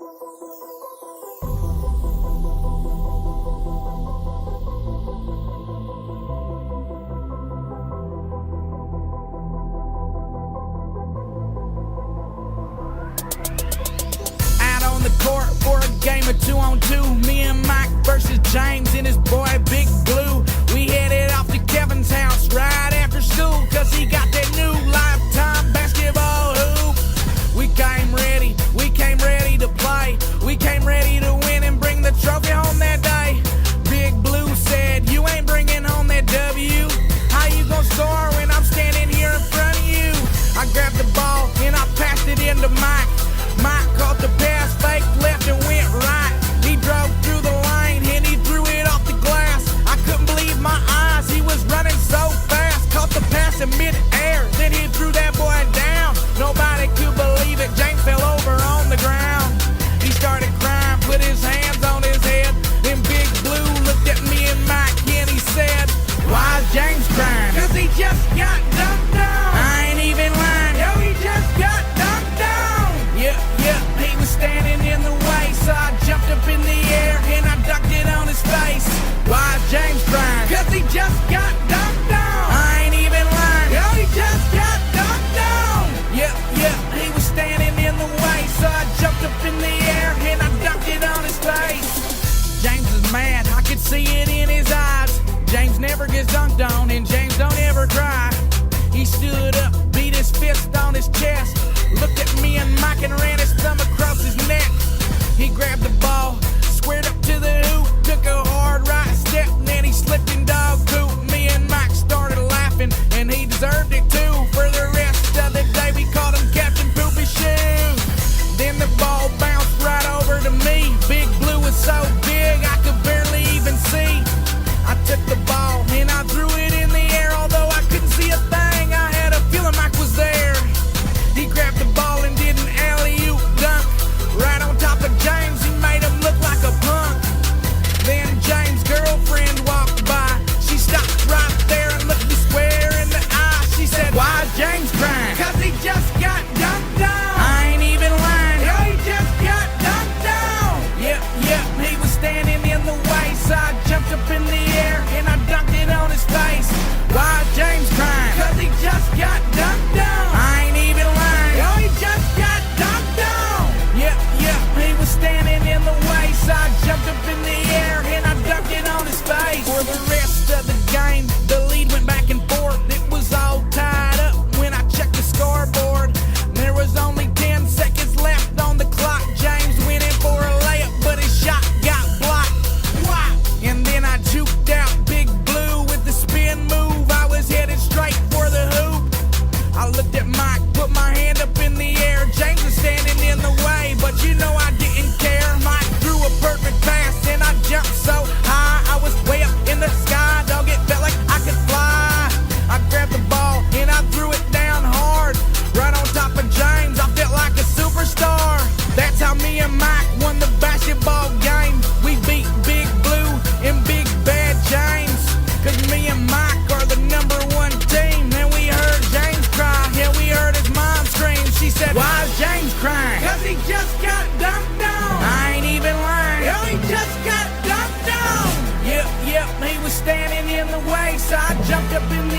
On the court for a game of 2-on-2. Me and Mike versus James and his boy Big Blue. We headed off to Kevin's house right after school, cause he got that new Lifetime basketball hoop. We came ready to play. We came ready to win and bring the trophy home that day. Big Blue said, you ain't bringing home that W. How you gonna score when I'm standing here in front of you? I grabbed the ball and I passed it into Mike. Mike caught the pass, fake left and went right. He drove through the lane and he threw it off the glass. I couldn't believe my eyes, he was running so fast. Caught the pass in mid-air, then he threw that boy down. Nobody could believe it, James fell over on the ground. He started crying, put his hands on his head. Then Big Blue looked at me and Mike and he said, why is James crying? Cause he just got dunked on. I ain't even lying, yo, he just got dunked on. Yeah, he was standing in the way, so I jumped up in the air and I dunked it on his face. Why is James crying? Cause he just got dunked on. I ain't even lying, yo, he just got dunked on. Yeah, he was standing in the way, so I jumped up in the air and I dunked it on his face. James is mad, I could see it in his eyes. James never gets dunked on and James don't ever cry. He stood up, beat his fist on his chest, looked at me and Mike and ran his thumb across his neck. He grabbed the ball, squared up to the hoop, took a hard right step, and then he slipped in dog poop. Me and Mike started laughing, and he deserved it too. For the rest of the day, we called him Captain Poopy Shoe. Then the ball bounced right over to me. Big Blue was so big, I could barely even see. I took the ball, and I threw it in the air, although I couldn't see a thing. I had a feeling Mike was there. He grabbed the ball and did an alley-oop dunk right on top of James. He made him look like a punk. Then James' girlfriend walked by. She stopped right there and looked me square in the eye. She said, why is James crying? Cause he just got dunked on. I ain't even lying, yo, he just got dunked on. Yep, he was standing in the way, so I jumped up in the air and I dunked it on his face. Why is James crying? Cause he just got dunked on. I ain't even lying, yo, he just got dunked on. Yep, he was standing in the way, so I jumped up in the air and I dunked it on his face. For the rest of the game, the lead went back and forth. It was all tied up when I checked the scoreboard. There was only 10 seconds left on the clock. James went in for a layup, but his shot got blocked. Why? And then I juked out Big Blue with the spin move. I was headed straight for the hoop. I looked at Mike, put my hand up in the air. James was standing in the way, but you know I didn't care. Mike threw a perfect pass and I jumped so high. I was way up in the sky, dog, it felt like I could fly. I grabbed the ball and I threw it down hard, right on top of James. I felt like a superstar. That's how me and Mike won the basketball game. We beat Big Blue and Big Bad James, cause me and Mike are the #1 team. And we heard James cry, yeah, we heard his mom scream. She said, why is James crying? Cause he just got dunked on. I ain't even lying, yo, he just got dunked on. Yep, he was standing in the way, so I jumped up in